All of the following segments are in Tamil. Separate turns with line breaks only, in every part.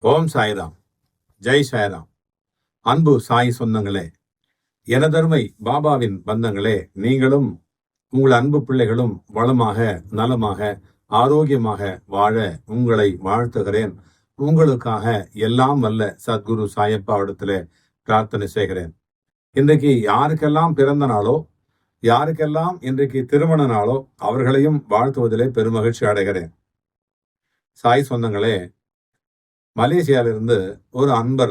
ஓம் சாய்ராம். ஜெய் சாய்ராம். அன்பு சாய் சொந்தங்களே, எனதருமை பாபாவின் பந்தங்களே, நீங்களும் உங்கள் அன்பு பிள்ளைகளும் வளமாக நலமாக ஆரோக்கியமாக வாழ உங்களை வாழ்த்துகிறேன். உங்களுக்காக எல்லாம் வல்ல சத்குரு சாயப்பா இடத்துல பிரார்த்தனை செய்கிறேன். இன்றைக்கு யாருக்கெல்லாம் பிறந்த நாளோ, யாருக்கெல்லாம் இன்றைக்கு திருமண நாளோ அவர்களையும் வாழ்த்துவதிலே பெருமகிழ்ச்சி அடைகிறேன். சாய் சொந்தங்களே, மலேசியாவிலிருந்து ஒரு அன்பர்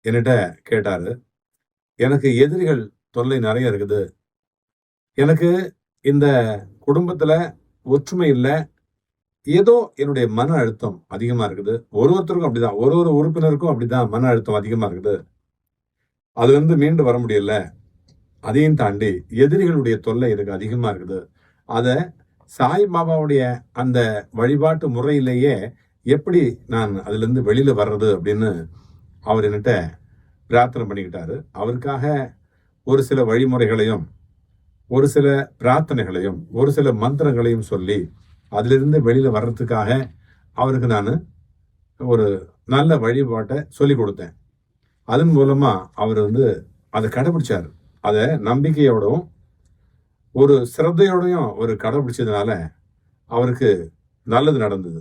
என்கிட்ட கேட்டாரு, எனக்கு எதிரிகள் தொல்லை நிறைய இருக்குது. எனக்கு இந்த குடும்பத்துல ஒற்றுமை இல்லை, ஏதோ என்னுடைய மன அழுத்தம் அதிகமா இருக்குது. ஒருத்தருக்கும் அப்படிதான், ஒரு உறுப்பினருக்கும் அப்படிதான் மன அழுத்தம் அதிகமா இருக்குது. அதுல இருந்து மீண்டு வர முடியல. அதையும் தாண்டி எதிரிகளுடைய தொல்லை எனக்கு அதிகமா இருக்குது. அத சாய்பாபாவுடைய அந்த வழிபாட்டு முறையிலேயே எப்படி நான் அதுல இருந்து வெளியில வர்றது அப்படின்னு அவர் என்கிட்ட பிரார்த்தனை பண்ணிக்கிட்டாரு. அவருக்காக ஒரு சில வழிமுறைகளையும் ஒரு சில பிரார்த்தனைகளையும் ஒரு சில மந்திரங்களையும் சொல்லி அதிலிருந்து வெளியில வர்றதுக்காக அவருக்கு நான் ஒரு நல்ல வழிபாட்டை சொல்லி கொடுத்தேன். அதன் மூலமா அவர் அதை கடைபிடிச்சார். அதை நம்பிக்கையோடவும் ஒரு சிரத்தையோடையும் ஒரு கடைபிடிச்சதுனால அவருக்கு நல்லது நடந்தது.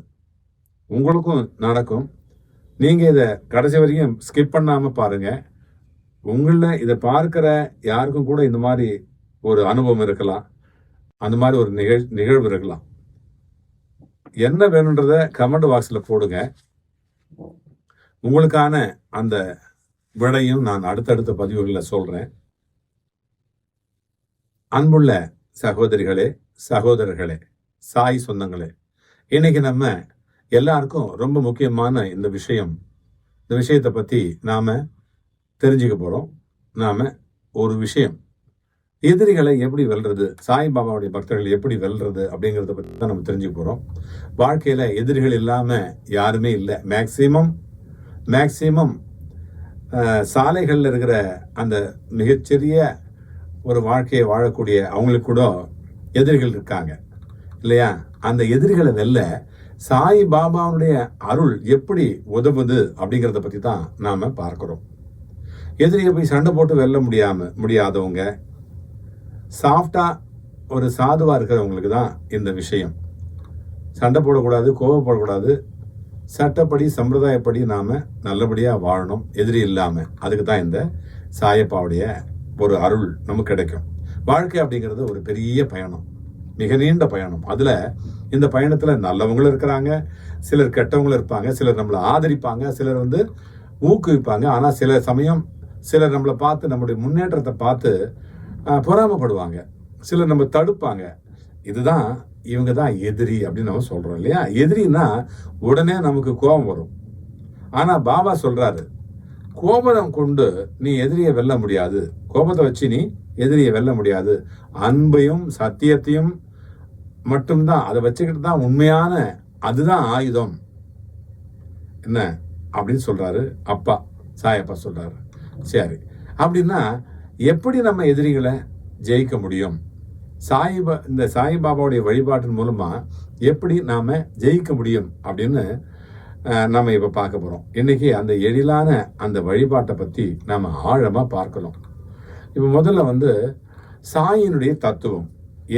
உங்களுக்கும் நடக்கும். நீங்க இதை கடைசி வரைக்கும் ஸ்கிப் பண்ணாம பாருங்க. உங்கள இதை பார்க்கிற யாருக்கும் கூட இந்த மாதிரி ஒரு அனுபவம் இருக்கலாம், அந்த மாதிரி ஒரு நிகழ்வு இருக்கலாம். என்ன வேணுன்றத கமெண்ட் பாக்ஸ்ல போடுங்க. உங்களுக்கான அந்த விடையும் நான் அடுத்தடுத்த பதிவுகளில் சொல்றேன். அன்புள்ள சகோதரிகளே, சகோதரர்களே, சாய் சொந்தங்களே, இன்னைக்கு நம்ம எல்லாருக்கும் ரொம்ப முக்கியமான இந்த விஷயத்தை பத்தி நாம தெரிஞ்சுக்க போறோம். நாம ஒரு விஷயம், எதிரிகளை எப்படி வெல்றது, சாய்பாபாவுடைய பக்தர்கள் எப்படி வெல்றது அப்படிங்கிறத பத்தி தான் நம்ம தெரிஞ்சுக்க போறோம். வாழ்க்கையில எதிரிகள் இல்லாம யாருமே இல்லை. மேக்சிமம் சாலைகள்ல இருக்கிற அந்த மிகச்சிறிய ஒரு வாழ்க்கையை வாழக்கூடிய அவங்களுக்கு கூட எதிரிகள் இருக்காங்க இல்லையா? அந்த எதிரிகளை வெல்ல சாய் பாபாவுடைய அருள் எப்படி உதவுது அப்படிங்கிறத பத்தி தான் நாம பார்க்கிறோம். எதிரியை போய் சண்டை போட்டு வெல்ல முடியாதவங்க, சாஃப்டா ஒரு சாதுவா இருக்கிறவங்களுக்கு தான் இந்த விஷயம். சண்டை போடக்கூடாது, கோபப்படக்கூடாது, சட்டப்படி சம்பிரதாயப்படி நாம நல்லபடியா வாழணும், எதிரி இல்லாம. அதுக்கு தான் இந்த சாயப்பாவுடைய ஒரு அருள் நமக்கு கிடைக்கும். வாழ்க்கை அப்படிங்கிறது ஒரு பெரிய பயணம், மிக நீண்ட பயணம். அதுல இந்த பயணத்துல நல்லவங்களும் இருக்கிறாங்க, சிலர் கெட்டவங்களும் இருப்பாங்க, சிலர் நம்மளை ஆதரிப்பாங்க, சிலர் ஊக்குவிப்பாங்க. ஆனா சில சமயம் சிலர் நம்மளை பார்த்து, நம்முடைய முன்னேற்றத்தை பார்த்து பொறாமப்படுவாங்க, சிலர் நம்ம தடுப்பாங்க. இதுதான் இவங்க தான் எதிரி அப்படின்னு நம்ம சொல்றோம் இல்லையா? எதிரின்னா உடனே நமக்கு கோபம் வரும். ஆனா பாபா சொல்றாரு, கோபம் கொண்டு நீ எதிரியை வெல்ல முடியாது, கோபத்தை வச்சு நீ எதிரியை வெல்ல முடியாது, அன்பையும் சத்தியத்தையும் மட்டும்தான், அதை வச்சுக்கிட்டு தான் உண்மையான, அதுதான் ஆயுதம் என்ன அப்படின்னு சொல்றாரு அப்பா, சாயப்பா சொல்றாரு. சரி, அப்படின்னா எப்படி நம்ம எதிரிகளை ஜெயிக்க முடியும்? இந்த சாய்பாபாவுடைய வழிபாட்டின் மூலமா எப்படி நாம ஜெயிக்க முடியும் அப்படின்னு நம்ம இப்ப பார்க்க போறோம். இன்னைக்கு அந்த எழிலான அந்த வழிபாட்டை பத்தி நாம ஆழமா பார்க்கலாம். இப்ப முதல்ல சாயினுடைய தத்துவம்,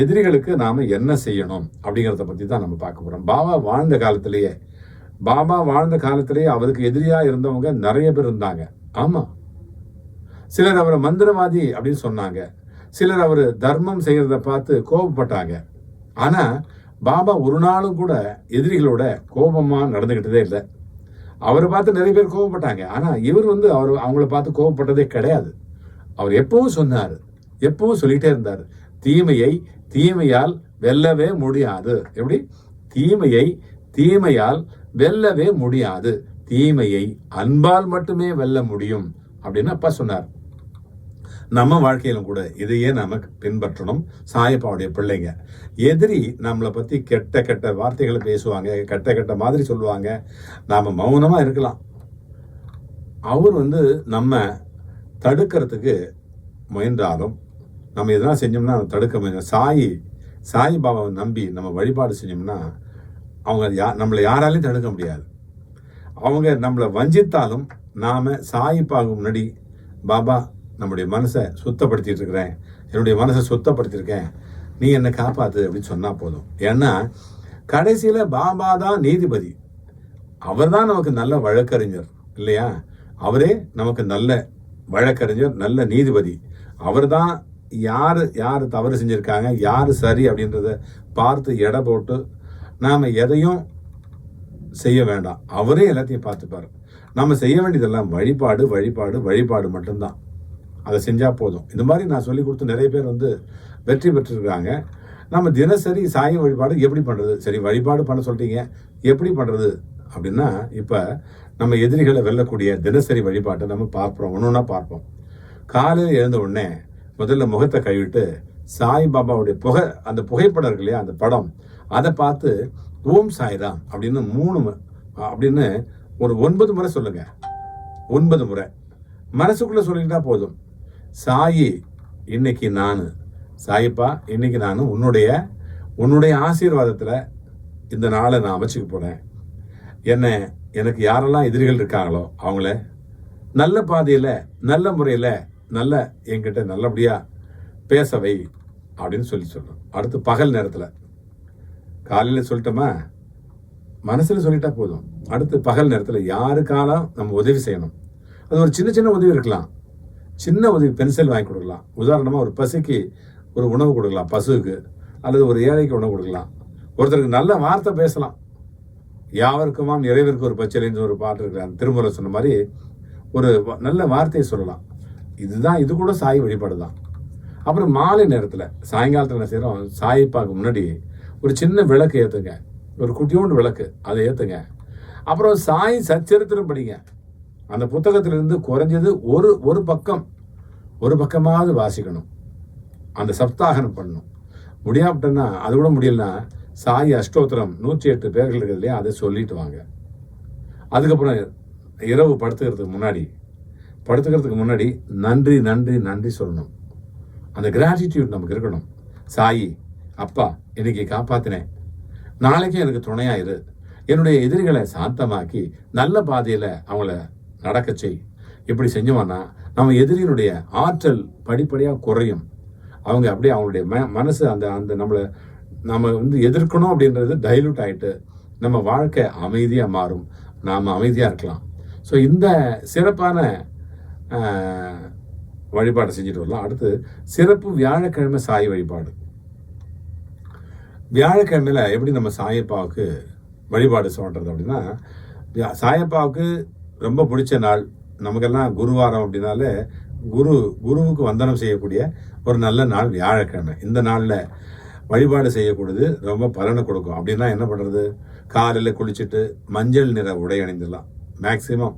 எதிரிகளுக்கு நாம என்ன செய்யணும் அப்படிங்கிறத பத்தி தான் நம்ம பார்க்க போறோம். பாபா வாழ்ந்த காலத்திலேயே அவருக்கு எதிரியா இருந்தவங்க நிறைய பேர் இருந்தாங்க. ஆமா, சிலர் அவரை மந்திரவாதி அப்படின்னு சொன்னாங்க, சிலர் அவர் தர்மம் செய்யறத பார்த்து கோபப்பட்டாங்க. ஆனா பாபா ஒரு நாளும் கூட எதிரிகளோட கோபமா நடந்துகிட்டதே இல்லை. அவரை பார்த்து நிறைய பேர் கோபப்பட்டாங்க, ஆனா இவர் அவங்கள பார்த்து கோபப்பட்டதே கிடையாது. அவர் எப்பவும் சொன்னாரு, எப்பவும் சொல்லிட்டே இருந்தாரு, தீமையை தீமையால் வெல்லவே முடியாது. எப்படி? தீமையை தீமையால் வெல்லவே முடியாது, தீமையை அன்பால் மட்டுமே வெல்ல முடியும் அப்படின்னு அப்பா சொன்னார். நம்ம வாழ்க்கையிலும் கூட இதையே நாம பின்பற்றணும். சாயப்பாவுடைய பிள்ளைங்க, எதிரி நம்மளை பத்தி கெட்ட வார்த்தைகளை பேசுவாங்க, கெட்ட மாதிரி சொல்லுவாங்க, நாம மௌனமா இருக்கலாம். அவர் நம்ம தடுக்கிறதுக்கு முயன்றாலும், நம்ம எதனா செஞ்சோம்னா தடுக்க முடியும். சாய் பாபாவை நம்பி நம்ம வழிபாடு செஞ்சோம்னா அவங்க நம்மளை யாராலையும் தடுக்க முடியாது. அவங்க நம்மளை வஞ்சித்தாலும் நாம சாயிப்பாக முன்னாடி பாபா நம்முடைய மனசை சுத்தப்படுத்திட்டு இருக்கிறேன், என்னுடைய மனசை சுத்தப்படுத்தியிருக்கேன், நீ என்னை காப்பாத்து அப்படின்னு சொன்னா போதும். ஏன்னா கடைசியில பாபா தான் நீதிபதி, அவர் தான் நமக்கு நல்ல வழக்கறிஞர் இல்லையா? அவரே நமக்கு நல்ல வழக்கறிஞர், நல்ல நீதிபதி. அவர் தான் யாரு தவறு செஞ்சிருக்காங்க, யாரு சரி அப்படின்றத பார்த்து எடை போட்டு நாம எதையும் செய்ய வேண்டாம், அவரே எல்லாத்தையும் பார்த்துப்பாரு. நம்ம செய்ய வேண்டியதெல்லாம் வழிபாடு வழிபாடு வழிபாடு மட்டும்தான். அதை செஞ்சா போதும். இந்த மாதிரி நான் சொல்லி கொடுத்து நிறைய பேர் வெற்றி பெற்றிருக்காங்க. நம்ம தினசரி சாய் வழிபாடு எப்படி பண்றது? சரி, வழிபாடு பண்ண சொல்றீங்க, எப்படி பண்றது அப்படின்னா, இப்ப நம்ம எதிரிகளை வெல்லக்கூடிய தினசரி வழிபாட்டை நம்ம பார்ப்போம், ஒன்னொன்னா பார்ப்போம். காலையில் எழுந்த உடனே முதல்ல முகத்தை கழுவிட்டு சாய் பாபாவுடைய அந்த புகைப்படம் இருக்கு இல்லையா, அந்த படம், அதை பார்த்து ஓம் சாய்ராம் அப்படின்னு 3 அப்படின்னு ஒரு 9 முறை சொல்லுங்க. 9 முறை மனசுக்குள்ள சொல்லிட்டா போதும். சாயி, இன்னைக்கு நான் சாயிப்பா, இன்னைக்கு நான் உன்னுடைய ஆசீர்வாதத்துல இந்த நாளை நான் அமைச்சுக்க போறேன். எனக்கு யாரெல்லாம் எதிரிகள் இருக்காங்களோ அவங்கள நல்ல பாதையில, நல்ல முறையில, என்கிட்ட நல்லபடியா பேசவை அப்படின்னு சொல்லணும். அடுத்து பகல் நேரத்துல, காலையில சொல்லிட்டோமா, மனசுல சொல்லிட்டா போதும். அடுத்து பகல் நேரத்துல யாருக்காலும் நம்ம உதவி செய்யணும். அது ஒரு சின்ன சின்ன உதவி இருக்கலாம். சின்ன உதவி, பென்சில் வாங்கி கொடுக்கலாம். உதாரணமா ஒரு பசிக்கு ஒரு உணவு கொடுக்கலாம், பசுவுக்கு, அல்லது ஒரு ஏழைக்கு உணவு கொடுக்கலாம். ஒருத்தருக்கு நல்ல வார்த்தை பேசலாம். யாவருக்குமாம் இறைவருக்கு ஒரு பச்சளைன்னு ஒரு பாட்டு இருக்கு, அந்த திருமலை சொன்ன மாதிரி ஒரு நல்ல வார்த்தையை சொல்லலாம். இது கூட சாய் வழிபாடு தான். அப்புறம் மாலை நேரத்துல, சாயங்காலத்துல என்ன செய்யறோம், சாயிப்பாக்கு முன்னாடி ஒரு சின்ன விளக்கு ஏத்துங்க, ஒரு குட்டியோண்டு விளக்கு, அதை ஏத்துங்க. அப்புறம் சாய் சச்சரித்திரம் படிங்க. அந்த புத்தகத்திலிருந்து குறைஞ்சது ஒரு பக்கமாவது வாசிக்கணும். அந்த சப்தாகனம் பண்ணணும். முடியாவிட்டோன்னா, அது கூட முடியலன்னா சாய் அஷ்டோத்திரம் 108 பேர்கள் இருக்குது இல்லையா, அதை சொல்லிட்டு வாங்க. அதுக்கப்புறம் இரவு படுத்துக்கிறதுக்கு முன்னாடி நன்றி நன்றி நன்றி சொல்லணும். அந்த கிராட்டிடியூட் நமக்கு இருக்கணும். சாயி அப்பா, இன்னைக்கு காப்பாத்தினேன், நாளைக்கு எனக்கு துணையாயிரு, என்னுடைய எதிரிகளை சாந்தமாக்கி நல்ல பாதையில அவங்கள நடக்க செய். இப்படி செஞ்சோம்னா நம்ம எதிரியினுடைய ஆற்றல் படிப்படியாக குறையும். அவங்க அப்படியே அவங்களுடைய மனசு அந்த நம்ம எதிர்க்கணும் அப்படின்றது டைலூட் ஆயிட்டு நம்ம வாழ்க்கை அமைதியா மாறும், நாம அமைதியா இருக்கலாம். ஸோ இந்த சிறப்பான வழிபாட்டை செஞ்சுட்டு வரலாம். அடுத்து சிறப்பு வியாழக்கிழமை சாய் வழிபாடு. வியாழக்கிழமையில எப்படி நம்ம சாயப்பாவுக்கு வழிபாடு சொல்றது அப்படின்னா, சாயப்பாவுக்கு ரொம்ப பிடிச்ச நாள், நமக்கெல்லாம் குருவாரம் அப்படின்னாலே குருவுக்கு வந்தனம் செய்யக்கூடிய ஒரு நல்ல நாள் வியாழக்கிழமை. இந்த நாளில் வழிபாடு செய்யக்கூடியது ரொம்ப பலனை கொடுக்கும். அப்படின்னா என்ன பண்ணுறது, காலையில் குளிச்சுட்டு மஞ்சள் நிற உடை அணிந்துடலாம். மேக்சிமம்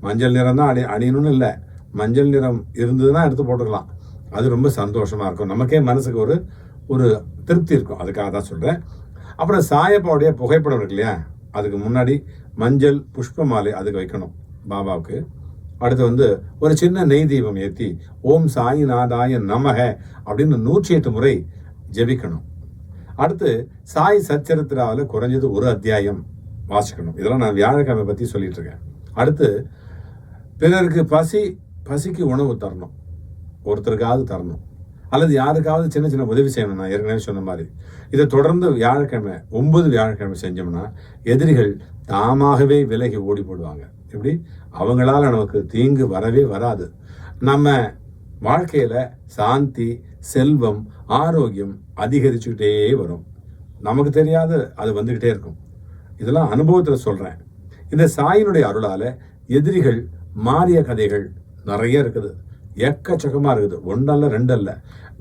மஞ்சள் நிறம் தான் அணியணும்னு இல்லை, மஞ்சள் நிறம் இருந்ததுன்னா எடுத்து போட்டுக்கலாம். அது ரொம்ப சந்தோஷமாக இருக்கும், நமக்கே மனசுக்கு ஒரு திருப்தி இருக்கும். அதுக்காக தான் சொல்கிறேன். அப்புறம் சாயப்பாவுடைய புகைப்படம் இருக்கு இல்லையா, அதுக்கு முன்னாடி மஞ்சள் புஷ்ப மாலை அதுக்கு வைக்கணும் பாபாவுக்கு. அடுத்து ஒரு சின்ன நெய் தீபம் ஏற்றி ஓம் சாயிநாதாய நமக அப்படின்னு 108 முறை ஜெபிக்கணும். அடுத்து சாய் சச்சரித்திராவில் குறைஞ்சது ஒரு அத்தியாயம் வாசிக்கணும். இதெல்லாம் நான் வியாழக்கிழமை பற்றி சொல்லிட்டு இருக்கேன். அடுத்து பிறருக்கு பசிக்கு உணவு தரணும், ஒருத்தருக்காவது தரணும், அல்லது யாருக்காவது சின்ன சின்ன உதவி செய்யணும். நான் ஏற்கனவே சொன்ன மாதிரி இதை தொடர்ந்து 9 வியாழக்கிழமை செஞ்சோம்னா எதிரிகள் தாமாகவே விலகி ஓடி போடுவாங்க. எப்படி, அவங்களால நமக்கு தீங்கு வரவே வராது. நம்ம வாழ்க்கையில சாந்தி, செல்வம், ஆரோக்கியம் அதிகரிச்சுக்கிட்டே வரும். நமக்கு தெரியாது, அது வந்துகிட்டே இருக்கும். இதெல்லாம் அனுபவத்துல சொல்றேன். இந்த சாயினுடைய அருளால எதிரிகள் மாறிய கதைகள் நிறைய இருக்குது, எக்கச்சக்கமா இருக்குது. 1 அல்ல 2 அல்ல.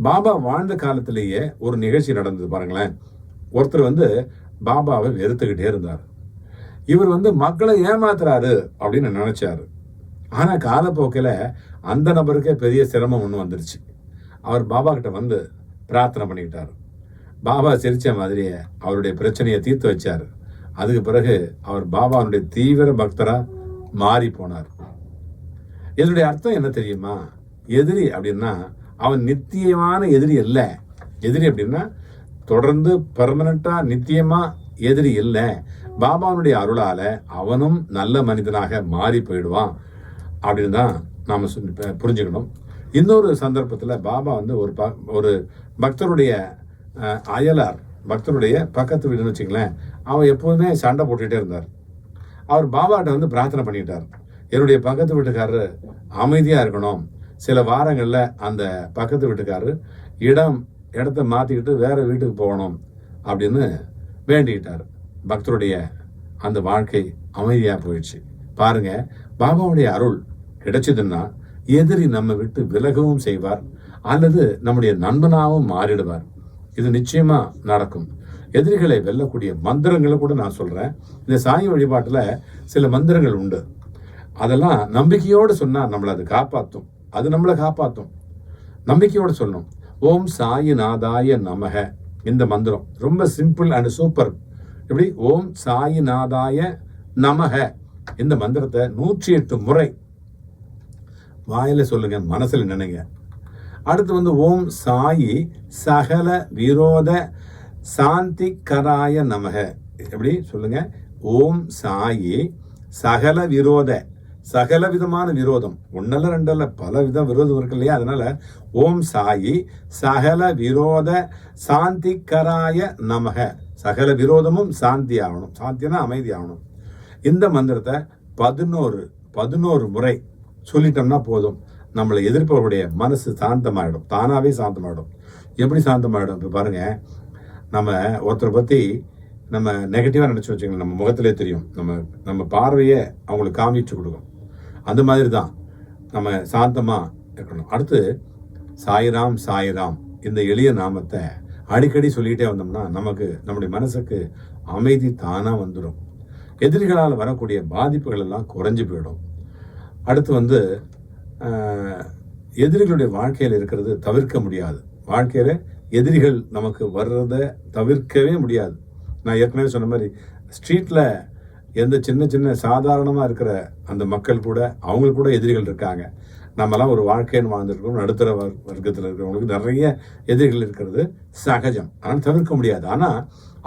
பாபா வாழ்ந்த காலத்திலேயே ஒரு நிகழ்ச்சி நடந்தது பாருங்களேன். ஒருத்தர் பாபாவை வெறுத்துக்கிட்டே இருந்தார். இவர் மக்களை ஏமாத்துறாரு அப்படின்னு நினைச்சாரு. ஆனா காலப்போக்கில் அந்த நபருக்கே பெரிய சிரமம் ஒன்று வந்துருச்சு. அவர் பாபா கிட்ட பிரார்த்தனை பண்ணிக்கிட்டார். பாபா சிரிச்ச மாதிரியே அவருடைய பிரச்சனையை தீர்த்து வச்சார். அதுக்கு பிறகு அவர் பாபாவுடைய தீவிர பக்தரா மாறி போனார். இதனுடைய அர்த்தம் என்ன தெரியுமா? எதிரி அப்படின்னா அவன் நித்தியமான எதிரி அல்ல. எதிரி அப்படின்னா தொடர்ந்து பெர்மனண்டா நித்தியமா எதிரி இல்லை. பாபாவுடைய அருளால அவனும் நல்ல மனிதனாக மாறி போயிடுவான் அப்படின்னு தான் நாம புரிஞ்சுக்கணும். இன்னொரு சந்தர்ப்பத்தில் பாபா வந்து ஒரு பக்தருடைய அயலார், பக்தருடைய பக்கத்து வீடுன்னு வச்சுங்களேன், அவன் எப்போதுமே சண்டை போட்டுகிட்டே இருந்தார். அவர் பாபாட்ட வந்து பிரார்த்தனை பண்ணிட்டார், என்னுடைய பக்கத்து வீட்டுக்காரர் அமைதியாக இருக்கணும், சில வாரங்களில் அந்த பக்கத்து வீட்டுக்காரர் இடத்த மாற்றிக்கிட்டு வேற வீட்டுக்கு போகணும் அப்படின்னு வேண்டிக்கிட்டார். பக்தருடைய அந்த வாழ்க்கை அமைதியாக போயிடுச்சு. பாருங்க, பாபாவுடைய அருள் கிடைச்சதுன்னா எதிரி நம்ம விட்டு விலகவும் செய்வார், அல்லது நம்முடைய நண்பனாகவும் மாறிடுவார். இது நிச்சயமா நடக்கும். எதிரிகளை வெல்லக்கூடிய மந்திரங்களை கூட நான் சொல்றேன். இந்த சாய் வழிபாட்டுல சில மந்திரங்கள் உண்டு. அதெல்லாம் நம்பிக்கையோடு சொன்னா நம்மளை அது காப்பாற்றும். அது நம்மளை காப்பாற்றும். நம்பிக்கையோடு சொல்லணும். ஓம் சாயிநாதாய நமக. இந்த மந்திரம் ரொம்ப சிம்பிள் அண்ட் சூப்பர். எப்படி? ஓம் சாயிநாதாய நமக. இந்த மந்திரத்தை 108 முறை வாயில சொல்லுங்க, மனசுல நினைங்க. அடுத்து வந்து ஓம் சாயி சகல விரோத சாந்தி கராய நமக. எப்படி சொல்லுங்க? ஓம் சாயி சகல விரோத, சகல விதமான விரோதம், ஒன்னல்ல ரெண்டல்ல பல விதம் விரோதம் இருக்கு இல்லையா? அதனால ஓம் சாயி சகல விரோத சாந்தி கராய நமக. சகல விரோதமும் சாந்தி ஆகணும். சாந்தினா அமைதி ஆகணும். இந்த மந்திரத்தை 11 முறை சொல்லிட்டோம்னா போதும். நம்மளை எதிர்ப்பவருடைய மனசு சாந்தமாயிடும், தானாவே சாந்தமாயிடும். எப்படி சாந்தமாயிடும்? இப்போ பாருங்க, நம்ம ஒருத்தரை பற்றி நம்ம நெகட்டிவாக நினச்சி வச்சுக்கோங்க, நம்ம முகத்திலே தெரியும். நம்ம பார்வையை அவங்களுக்கு காமிச்சு கொடுக்கும். அந்த மாதிரி தான் நம்ம சாந்தமாக இருக்கணும். அடுத்து சாய்ராம் சாய்ராம் இந்த எளிய நாமத்தை அடிக்கடி சொல்லிகிட்டே வந்தோம்னா நம்முடைய மனசுக்கு அமைதி தானாக வந்துடும். எதிரிகளால் வரக்கூடிய பாதிப்புகள் எல்லாம் குறைஞ்சி போயிடும். அடுத்து வந்து எதிரிகளுடைய வாழ்க்கையில் இருக்கிறது தவிர்க்க முடியாது. வாழ்க்கையில எதிரிகள் நமக்கு வர்றதை தவிர்க்கவே முடியாது. நான் ஏற்கனவே சொன்ன மாதிரி ஸ்ட்ரீட்ல எந்த சின்ன சாதாரணமாக இருக்கிற அந்த மக்கள் கூட, அவங்களுக்கு கூட எதிரிகள் இருக்காங்க. நம்மலாம் ஒரு வாழ்க்கைன்னு வாழ்ந்துருக்கோம். நடுத்தர வர்க்கத்தில் இருக்கிறவங்களுக்கு நிறைய எதிரிகள் இருக்கிறது சகஜம். ஆனால் தவிர்க்க முடியாது. ஆனால்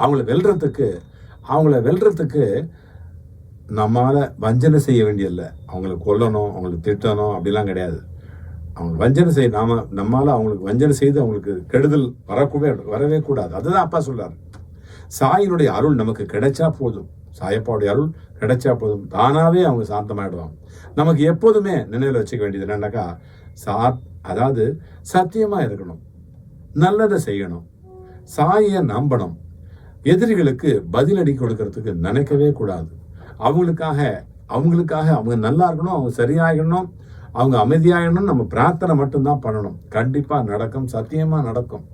அவங்கள வெல்றதுக்கு நம்மால வஞ்சனை செய்ய வேண்டியதில்லை. அவங்களை கொல்லணும், அவங்களுக்கு திட்டணும் அப்படிலாம் கிடையாது. அவங்க வஞ்சனை செய்ய நம்மால அவங்களுக்கு வஞ்சனை செய்து அவங்களுக்கு கெடுதல் வரவே கூடாது. அதுதான் அப்பா சொல்றாரு. சாயினுடைய அருள் நமக்கு கிடைச்சா போதும், சாயப்பாவுடைய அருள் கிடைச்சா போதும், தானாவே அவங்க சாந்தமாயிடுவாங்க. நமக்கு எப்போதுமே நினைவில் வச்சுக்க வேண்டியது என்னன்னாக்கா, அதாவது சத்தியமா இருக்கணும், நல்லதை செய்யணும், சாயை நம்பணும், எதிரிகளுக்கு பதிலடி கொடுக்கறதுக்கு நினைக்கவே கூடாது. அவங்களுக்காக அவங்க நல்லா இருக்கணும், அவங்க சரியாகணும், அவங்க அமைதியாகணும், நம்ம பிரார்த்தனை மட்டும்தான் பண்ணணும். கண்டிப்பா நடக்கும், சத்தியமா நடக்கும்.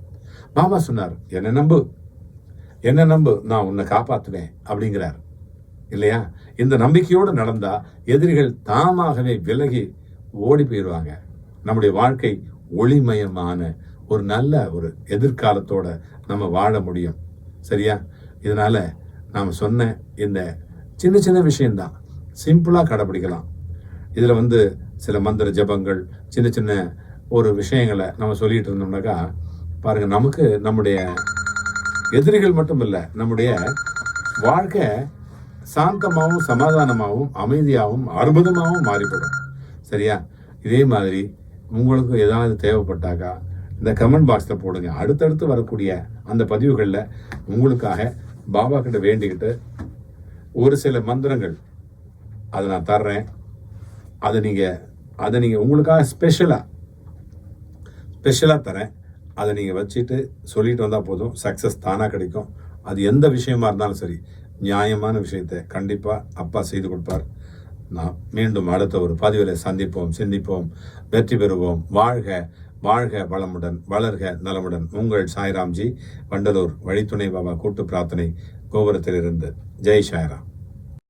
பாபா சொன்னார், என்ன நம்பு, நான் உன்னை காப்பாத்துவேன் அப்படிங்கிறார் இல்லையா? இந்த நம்பிக்கையோடு நடந்தா எதிரிகள் தாமாகவே விலகி ஓடி போயிடுவாங்க. நம்முடைய வாழ்க்கை ஒளிமயமான ஒரு நல்ல ஒரு எதிர்காலத்தோட நம்ம வாழ முடியும். சரியா? இதனால நாம் சொன்ன இந்த சின்ன விஷயம்தான், சிம்பிளா கடைபிடிக்கலாம். இதுல வந்து சில மந்திர ஜபங்கள், சின்ன ஒரு விஷயங்களை நம்ம சொல்லிட்டு இருந்தோம்னாக்கா பாருங்க, நமக்கு நம்முடைய எதிரிகள் மட்டும் இல்லை, நம்முடைய வாழ்க்கை சாந்தமாகவும் சமாதானமாகவும் அமைதியாகவும் அற்புதமாகவும் மாறிப்படும். சரியா? இதே மாதிரி உங்களுக்கு ஏதாவது தேவைப்பட்டாக்கா இந்த கமெண்ட் பாக்ஸில் போடுங்க. அடுத்தடுத்து வரக்கூடிய அந்த பதிவுகளில் உங்களுக்காக பாபா கிட்ட வேண்டிக்கிட்டு ஒரு சில மந்திரங்கள் அதை நான் தர்றேன். அதை நீங்கள் உங்களுக்காக ஸ்பெஷலாக தரேன். அதை நீங்கள் வச்சுட்டு சொல்லிட்டு வந்தால் போதும், சக்ஸஸ் தானாக கிடைக்கும். அது எந்த விஷயமா இருந்தாலும் சரி, நியாயமான விஷயத்தை கண்டிப்பாக அப்பா செய்து கொடுப்பார். நான் மீண்டும் அடுத்த ஒரு பதிவில் சந்திப்போம், சிந்திப்போம், வெற்றி பெறுவோம். வாழ்க வளமுடன், வளர்க நலமுடன். உங்கள் சாய்ராம்ஜி, வண்டலூர் வழித்துணை பாபா கூட்டு பிரார்த்தனை கோபுரத்திலிருந்து. ஜெய் சாய்ராம்.